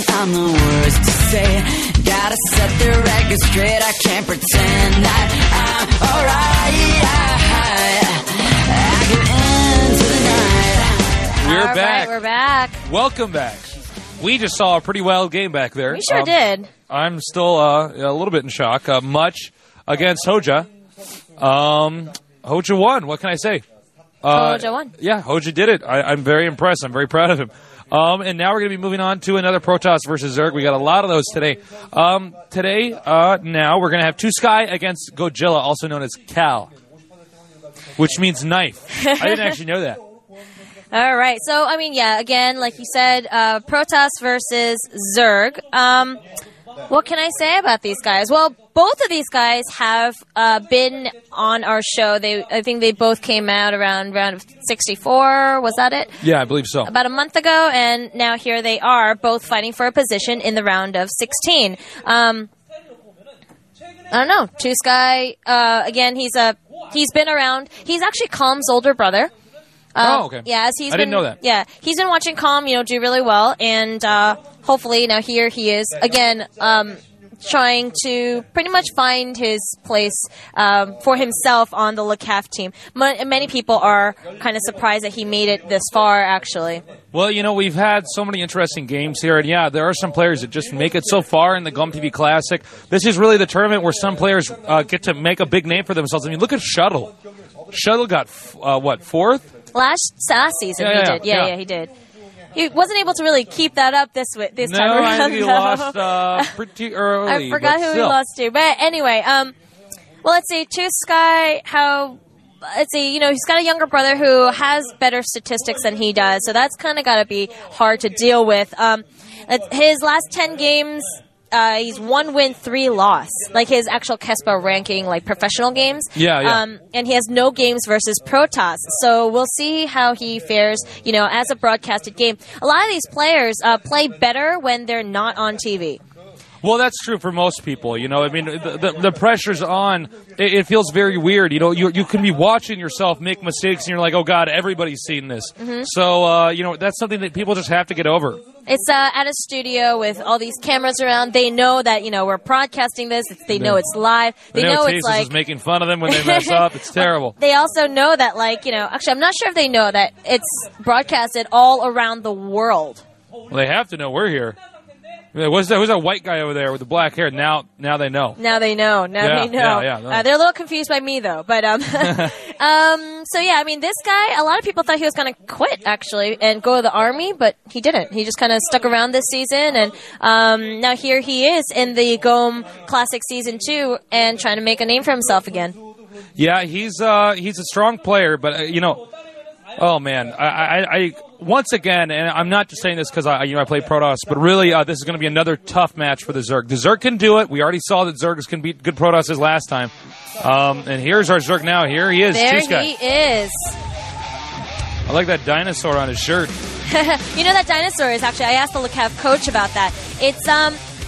mean I'm the worst to say. Gotta set the record straight. I can't pretend that I'm alright. I get into the night. We're back. We're back. Welcome back. We just saw a pretty wild game back there. We sure did. I'm still a little bit in shock. Much against Hoja. Hoja won. What can I say? Hoja won. Yeah, Hoja did it. I'm very impressed. I'm very proud of him. And now we're going to be moving on to another Protoss versus Zerg. We got a lot of those today. Now we're going to have Tosky against GooJiLa, also known as Cal, which means knife. I didn't actually know that. All right. So, I mean, yeah, again, like you said, Protoss versus Zerg. What can I say about these guys? Well, both of these guys have been on our show. I think they both came out around round of 64. Was that it? Yeah, I believe so. About a month ago, and now here they are, both fighting for a position in the round of 16. I don't know. Tosky, again, he's been around. He's actually Calm's older brother. Okay. Yeah, as he's I didn't know that. Yeah, he's been watching Calm, do really well, and hopefully now here he is again, trying to pretty much find his place for himself on the LeCaf team. Many people are kind of surprised that he made it this far, actually. Well, we've had so many interesting games here, and yeah, there are some players that just make it so far in the Gum TV Classic. This is really the tournament where some players get to make a big name for themselves. I mean, look at Shuttle. Shuttle got, fourth? Last season he did. Yeah, he did. He wasn't able to really keep that up this time around. I think he lost pretty early. I forgot who he lost to. But anyway, well, let's see. Tosky, he's got a younger brother who has better statistics than he does, so that's kind of got to be hard to deal with. His last 10 games, he's 1 win, 3 loss, like his actual KESPA ranking, like professional games. Yeah. And he has no games versus Protoss. So we'll see how he fares, as a broadcasted game. A lot of these players play better when they're not on TV. Well, that's true for most people. I mean, the pressure's on. It feels very weird. You can be watching yourself make mistakes, and you're like, oh, God, everybody's seen this. Mm-hmm. So, that's something that people just have to get over. It's at a studio with all these cameras around. They know that, we're broadcasting this. They know it's live. They know it's like... is making fun of them when they mess up. It's terrible. They also know that, actually, I'm not sure if they know that it's broadcasted all around the world. Well, they have to know we're here. Who's that white guy over there with the black hair? Now they know. Now they know. Yeah. They're a little confused by me, though. But so yeah, I mean, this guy. A lot of people thought he was going to quit actually and go to the army, but he didn't. He just kind of stuck around this season, and now here he is in the GOM Classic Season 2 and trying to make a name for himself again. Yeah, he's a strong player, but oh man, I once again, and I'm not just saying this because I play Protoss, but really this is going to be another tough match for the Zerg. The Zerg can do it. We already saw that Zergs can beat good Protosses last time. And here's our Zerg now. Here he is. There he is. I like that dinosaur on his shirt. That dinosaur is actually, I asked the LeCaf coach about that. It's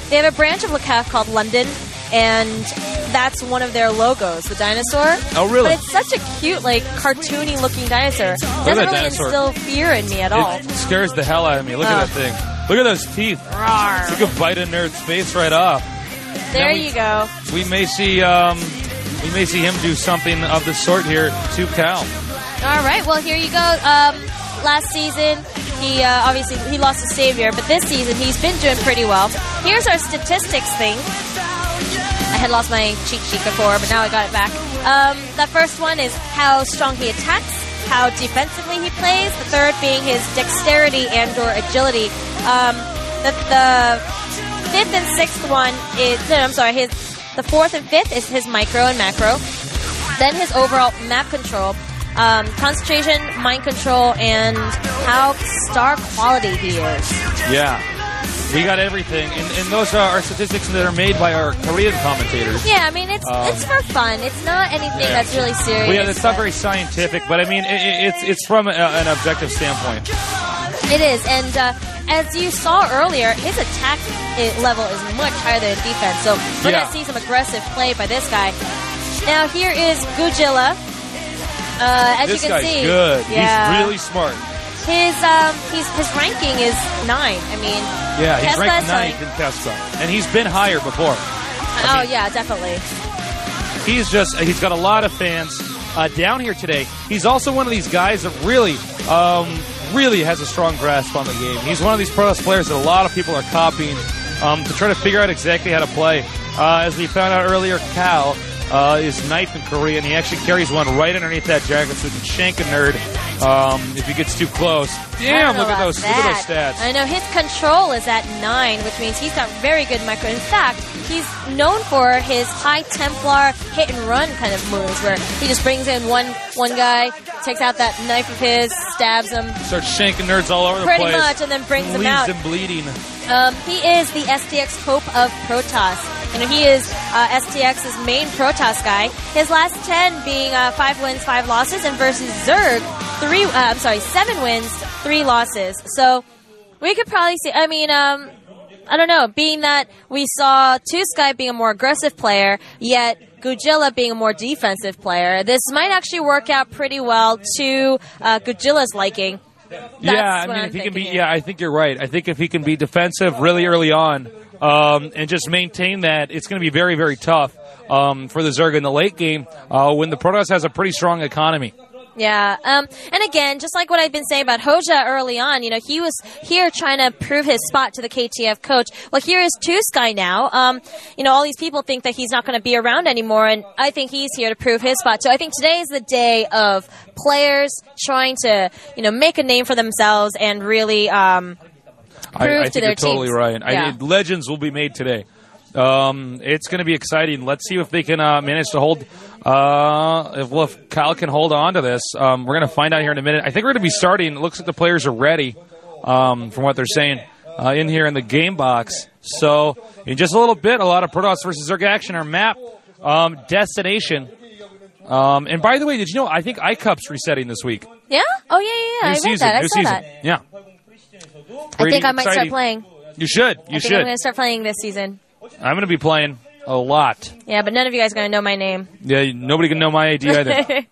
they have a branch of LeCaf called London, and that's one of their logos, the dinosaur. Oh, really? But it's such a cute, cartoony-looking dinosaur. It doesn't really instill fear in me at all. It scares the hell out of me. Look at that thing. Look at those teeth. Rawr. You could bite a nerd's face right off. There you go. We may see him do something of the sort here to Cal. All right. Well, here you go. Last season, he obviously he lost to Savior, but this season he's been doing pretty well. Here's our statistics thing. I had lost my cheat sheet before, but now I got it back. The first one is how strong he attacks, how defensively he plays. The third being his dexterity and/or agility. The fifth and sixth one is the fourth and fifth is his micro and macro. Then his overall map control, concentration, mind control, and how star quality he is. Yeah. We got everything, and those are statistics that are made by our Korean commentators. Yeah, I mean, it's for fun. It's not anything that's really serious. Well, yeah, it's not very scientific, but I mean, it's from an objective standpoint. It is, and as you saw earlier, his attack level is much higher than defense, so we're going to see some aggressive play by this guy. Now, here is GooJiLa. As this you can guy's see, good. He's really smart. his ranking is 9. I mean, yeah, he's Tesla ranked is 9th in Tesla, and he's been higher before. Yeah, definitely. He's got a lot of fans down here today. He's also one of these guys that really has a strong grasp on the game. He's one of these Pro Toss players that a lot of people are copying to try to figure out exactly how to play. As we found out earlier, Cal is 9th in Korea, and he actually carries one right underneath that jacket, so he can shank a nerd if he gets too close. Damn, look at those stats. I know his control is at 9, which means he's got very good micro. In fact, he's known for his high Templar hit and run kind of moves, where he just brings in one guy, takes out that knife of his, stabs him, starts shanking nerds all over the place, pretty much, and then brings them out. Leaves them bleeding. He is the STX hope of Protoss. He is STX's main Protoss guy. His last 10 being 5 wins, 5 losses, and versus Zerg, 7 wins, 3 losses. So we could probably see. I mean, I don't know. Being that we saw Tosky being a more aggressive player, yet GooJiLa being a more defensive player, this might actually work out pretty well to GooJiLa's liking. I mean, if he can be, I think you're right. I think if he can be defensive really early on and just maintain that, it's going to be very, very tough for the Zerg in the late game when the Protoss has a pretty strong economy. Yeah, and again, just like what I've been saying about Hoja early on, he was here trying to prove his spot to the KTF coach. Well, here is Tosky now. All these people think that he's not going to be around anymore, and I think he's here to prove his spot. So I think today is the day of players trying to, make a name for themselves and really prove I to their think you're totally teams. right. Yeah. Legends will be made today. It's going to be exciting. Let's see if they can manage to hold. If Kyle can hold on to this, we're going to find out here in a minute. I think we're going to be starting. It looks like the players are ready, from what they're saying, in here in the game box. So in just a little bit, a lot of Protoss versus Zerg action. Our map, destination. And by the way, did you know? I think iCup's resetting this week. Yeah? Oh yeah. I read that. I saw that. Yeah. I think I might start playing. You should. I think I'm going to start playing this season. I'm going to be playing a lot. Yeah, but none of you guys are going to know my name. Yeah, nobody can know my ID either.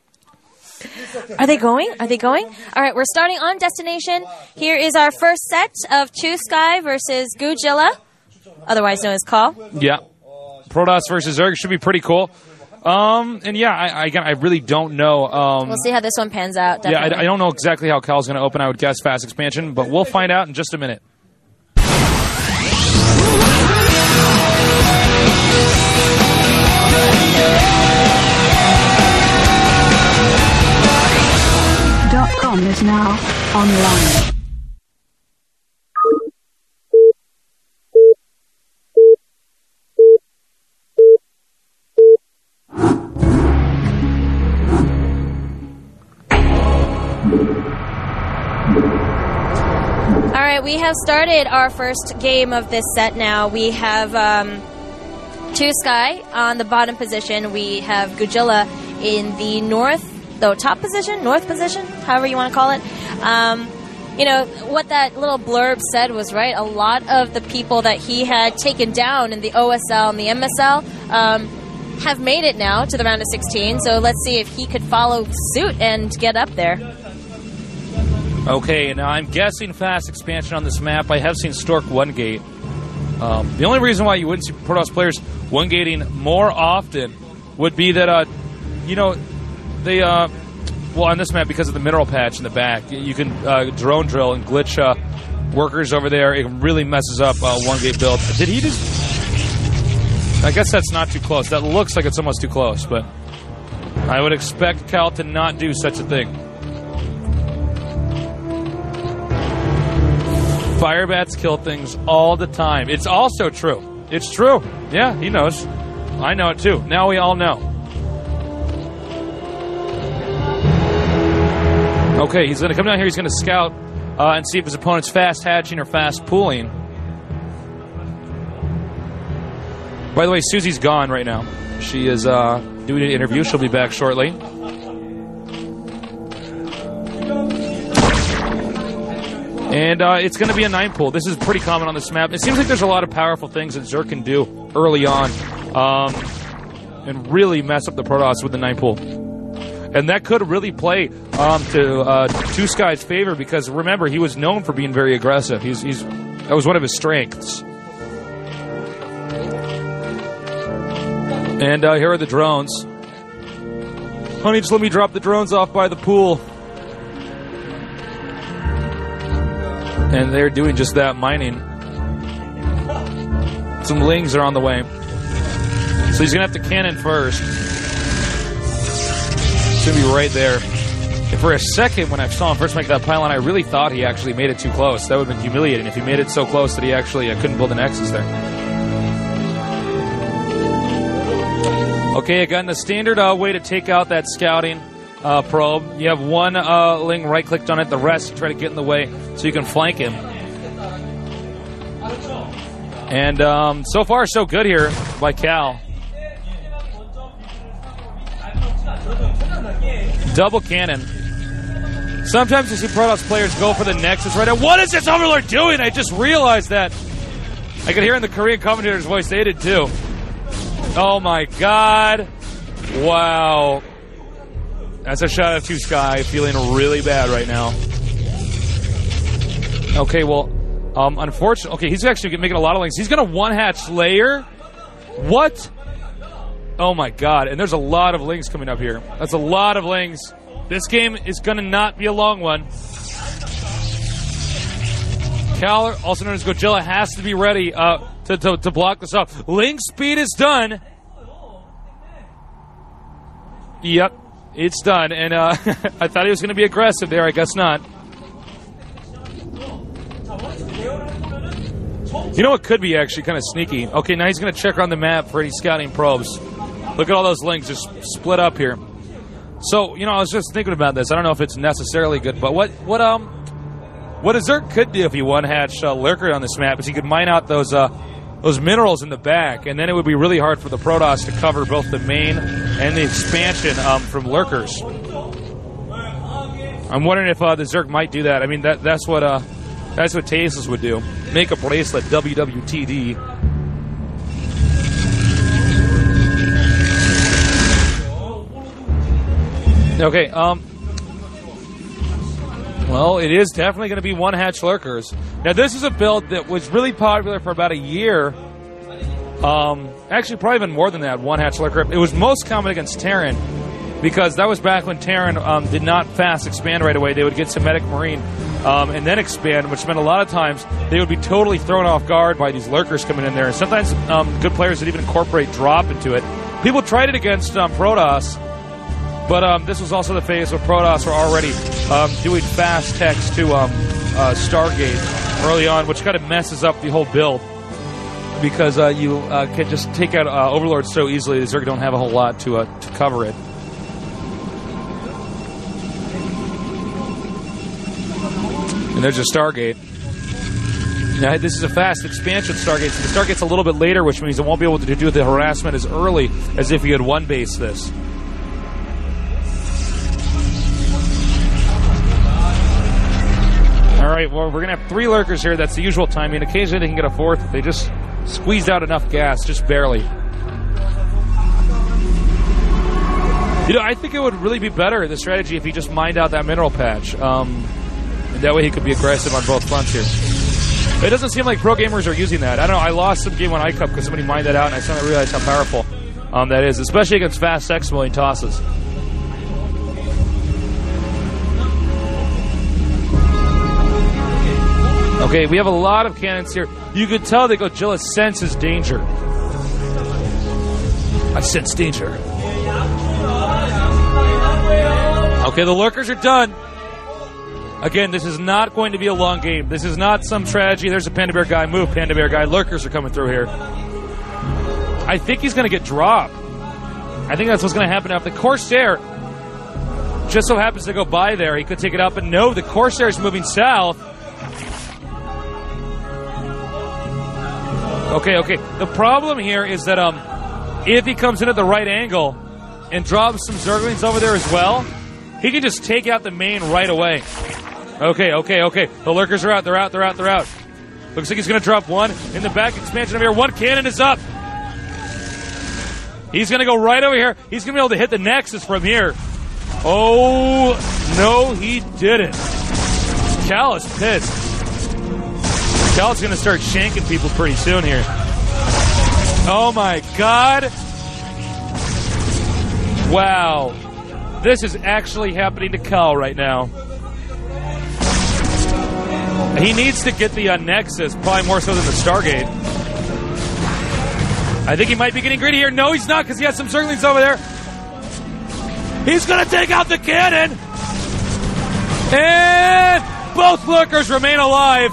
Are they going? All right, we're starting on destination. Here is our first set of Tosky versus GooJiLa, otherwise known as Call. Yeah. Protoss versus Zerg should be pretty cool. And yeah, I really don't know. We'll see how this one pans out. Definitely. Yeah, I don't know exactly how Cal's going to open. I would guess fast expansion, but we'll find out in just a minute. .com is now online. All right, we have started our first game of this set now. We have Tosky on the bottom position. We have GooJiLa in the north position, however you want to call it. What that little blurb said was right. A lot of the people that he had taken down in the OSL and the MSL have made it now to the round of 16. So let's see if he could follow suit and get up there. Okay, now I'm guessing fast expansion on this map. I have seen Stork one gate. The only reason why you wouldn't see Protoss players one gating more often would be that, they, on this map, because of the mineral patch in the back, you can drone drill and glitch workers over there. It really messes up one gate build. Did he just... I guess that's not too close. That looks like it's almost too close, but I would expect Cal to not do such a thing. Firebats kill things all the time. It's also true. It's true. Yeah, he knows. I know it too. Now we all know. Okay, he's going to come down here. He's going to scout and see if his opponent's fast hatching or fast pooling. By the way, Susie's gone right now. She is doing an interview. She'll be back shortly. And it's going to be a 9 pool. This is pretty common on this map. It seems like there's a lot of powerful things that Zerg can do early on and really mess up the Protoss with the 9 pool. And that could really play to Tosky's favor because, remember, he was known for being very aggressive. That was one of his strengths. And here are the drones. Honey, just let me drop the drones off by the pool. And they're doing just that, mining. Some lings are on the way. So he's going to have to cannon first. It's going to be right there. And for a second, when I saw him first make that pylon, I really thought he actually made it too close. That would have been humiliating if he made it so close that he actually couldn't build the nexus there. Okay, again, the standard way to take out that scouting probe. You have one ling right-clicked on it, the rest try to get in the way so you can flank him. And so far, so good here by Cal. Double cannon. Sometimes you see Protoss players go for the Nexus right now. What is this Overlord doing? I just realized that. I could hear in the Korean commentator's voice. They did too. Oh my god. Wow. That's a shot of Tosky. Feeling really bad right now. Okay, well, unfortunately, okay, he's actually making a lot of links. He's going to one-hatch layer. What? Oh my god, and there's a lot of lings coming up here. That's a lot of lings. This game is going to not be a long one. Cal, also known as GooJiLa, has to be ready to block this off. Ling speed is done. Yep, it's done. And I thought he was going to be aggressive there. I guess not. You know what could be actually kind of sneaky? Okay, now he's going to check on the map for any scouting probes. Look at all those links just split up here. So, you know, I was just thinking about this. I don't know if it's necessarily good, but what Zerg could do if he one-hatched Lurker on this map is he could mine out those minerals in the back, and then it would be really hard for the Protoss to cover both the main and the expansion from Lurkers. I'm wondering if the Zerg might do that. I mean, that's what Tasteless would do. Make a bracelet, WWTD. Okay, well, it is definitely going to be one-hatch Lurkers. Now, this is a build that was really popular for about a year. Actually, probably even more than that, one-hatch Lurker. It was most common against Terran, because that was back when Terran did not fast expand right away. They would get Semitic Marine and then expand, which meant a lot of times they would be totally thrown off guard by these Lurkers coming in there. And sometimes good players would even incorporate drop into it. People tried it against Protoss. But this was also the phase where Protoss were already doing fast techs to Stargate early on, which kind of messes up the whole build because you can just take out Overlord so easily. The Zerg don't have a whole lot to cover it. And there's a Stargate. Now, this is a fast expansion Stargate, so the Stargate's a little bit later, which means it won't be able to do the harassment as early as if you had one-base this. All right, well, we're going to have 3 Lurkers here. That's the usual timing. Occasionally they can get a 4th if they just squeeze out enough gas, just barely. You know, I think it would really be better, the strategy, if he just mined out that mineral patch. And that way he could be aggressive on both fronts here. It doesn't seem like pro gamers are using that. I don't know, I lost some game on iCup because somebody mined that out, and I suddenly realized how powerful that is, especially against fast X-milling tosses. Okay, we have a lot of cannons here. You could tell that GooJiLa senses danger. I sense danger. Okay, the Lurkers are done. Again, this is not going to be a long game. This is not some strategy. There's a Panda Bear guy. Move, Panda Bear guy. Lurkers are coming through here. I think he's going to get dropped. I think that's what's going to happen after the Corsair just so happens to go by there. He could take it up, and no, the Corsair is moving south. Okay. The problem here is that if he comes in at the right angle and drops some Zerglings over there as well, he can just take out the main right away. Okay. The Lurkers are out. They're out. Looks like he's going to drop one in the back expansion over here. One cannon is up. He's going to go right over here. He's going to be able to hit the Nexus from here. Oh, no, he didn't. Cal is pissed. Cal's going to start shanking people pretty soon here. Oh, my God. Wow. This is actually happening to Cal right now. He needs to get the Nexus, probably more so than the Stargate. I think he might be getting greedy here. No, he's not, because he has some Zerglings over there. He's going to take out the cannon. And both Lurkers remain alive.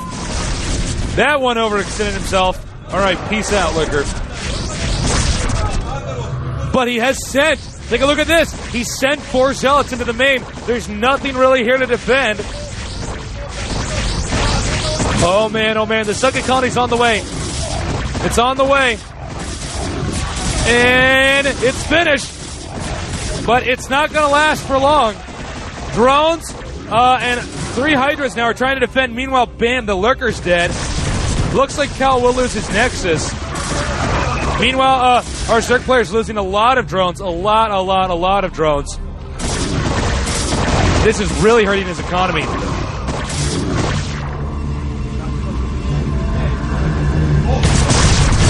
That one overextended himself. All right, peace out, Lurker. But he has sent. Take a look at this. He sent 4 Zealots into the main. There's nothing really here to defend. Oh, man, the Sunken Colony's on the way. It's on the way. And it's finished. But it's not going to last for long. Drones and 3 Hydras now are trying to defend. Meanwhile, bam, the Lurker's dead. Looks like Cal will lose his Nexus. Meanwhile, our Zerg player's losing a lot of drones. A lot of drones. This is really hurting his economy.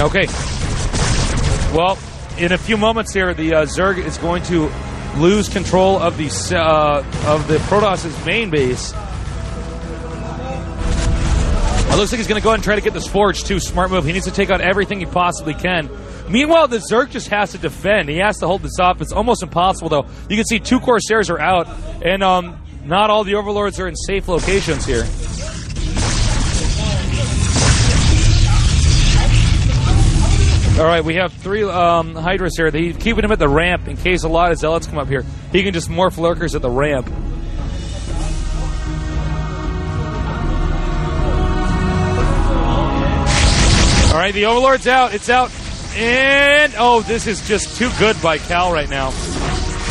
Okay. Well, in a few moments here, the Zerg is going to lose control of the Protoss' main base. It looks like he's going to go ahead and try to get this Forge, too. Smart move. He needs to take out everything he possibly can. Meanwhile, the Zerg just has to defend. He has to hold this off. It's almost impossible, though. You can see 2 Corsairs are out, and not all the Overlords are in safe locations here. All right, we have 3 Hydras here. They're keeping him at the ramp in case a lot of Zealots come up here. He can just morph Lurkers at the ramp. All right, the Overlord's out. It's out. And, oh, this is just too good by Cal right now.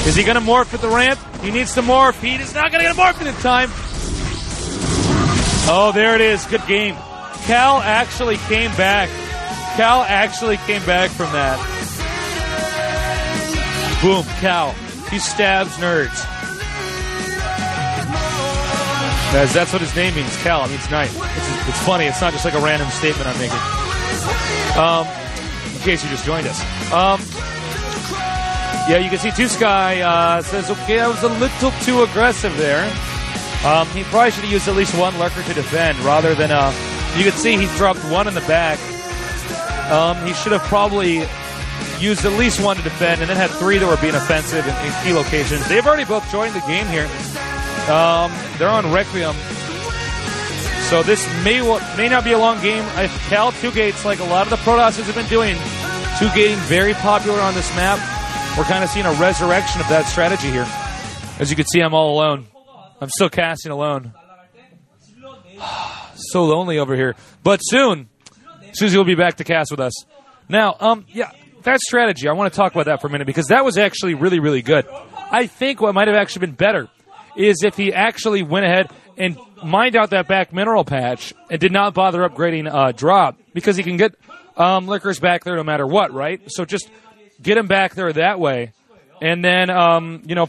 Is he going to morph at the ramp? He needs to morph. He is not going to get a morph in time. Oh, there it is. Good game. Cal actually came back. Cal actually came back from that. Boom, Cal. He stabs nerds. That's what his name means, Cal. It means knife. It's funny. It's not just like a random statement I'm making. In case you just joined us. Yeah, you can see Tosky says, okay, I was a little too aggressive there. He probably should have used at least 1 Lurker to defend rather than, you can see he dropped 1 in the back. He should have probably used at least 1 to defend and then had 3 that were being offensive in key locations. They've already both joined the game here. They're on Requiem. So this may not be a long game. If Cal 2-gates like a lot of the Protosses have been doing, 2-gating very popular on this map. We're kind of seeing a resurrection of that strategy here. As you can see, I'm all alone. I'm still casting alone. So lonely over here. But soon, Susie will be back to cast with us. Now, yeah, that strategy, I want to talk about that for a minute because that was actually really, really good. I think what might have actually been better is if he actually went ahead and mined out that back mineral patch and did not bother upgrading drop because he can get Lurkers back there no matter what, right? So just get him back there that way. And then,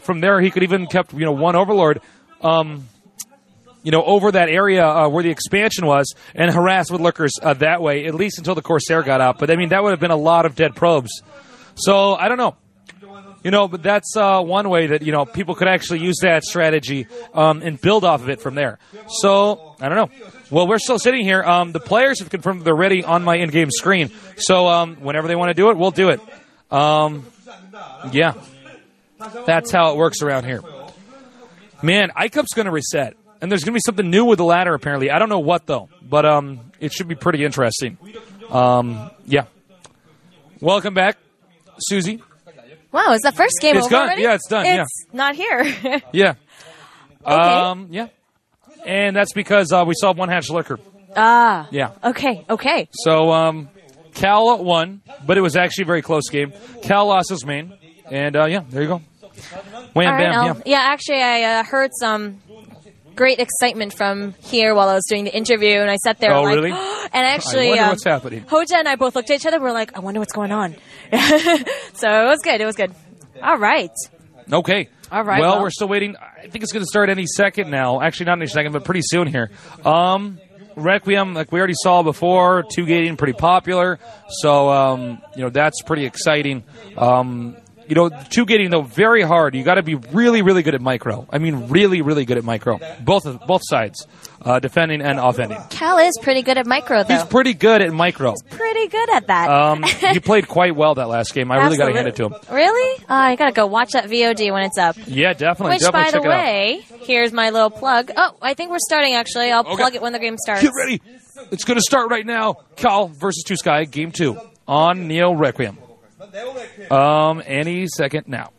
from there he could even kept, 1 Overlord, over that area where the expansion was and harass with Lurkers that way, at least until the Corsair got out. But, I mean, that would have been a lot of dead probes. So, I don't know. But that's one way that, people could actually use that strategy and build off of it from there. So, I don't know. Well, we're still sitting here. The players have confirmed they're ready on my in-game screen. So, whenever they want to do it, we'll do it. Yeah. That's how it works around here. Man, ICUP's going to reset. And there's going to be something new with the ladder, apparently. I don't know what, though. But it should be pretty interesting. Yeah. Welcome back, Susie. Wow, is the first game over already? Yeah, it's done. It's not here. Yeah. Okay. Yeah. And that's because we saw 1 hatch Lurker. Ah. Yeah. Okay. So, Cal won, but it was actually a very close game. Cal lost his main. And, yeah, there you go. Wham, right, bam, yeah, actually, I heard some great excitement from here while I was doing the interview, and I sat there really? and actually, I wonder what's happening. Hoja and I both looked at each other and we're like, I wonder what's going on. So it was good. All right. Okay. All right. Well, we're still waiting. I think it's going to start any second now. Actually, not any second, but pretty soon here. Requiem, like we already saw before, 2 gating, pretty popular. So, that's pretty exciting. 2 gating, though, very hard. You got to be really, really good at micro. I mean, really, really good at micro. Both sides, defending and offending. Cal is pretty good at micro, though. He's pretty good at micro. Pretty good at that. He played quite well that last game. I really got to hand it to him. Really? I got to go watch that VOD when it's up. Yeah, definitely. Which, by the check way, here's my little plug. Oh, I think we're starting, actually. I'll plug it when the game starts. Get ready. It's going to start right now. Cal versus Tosky, Game 2 on Neo Requiem. Any second now.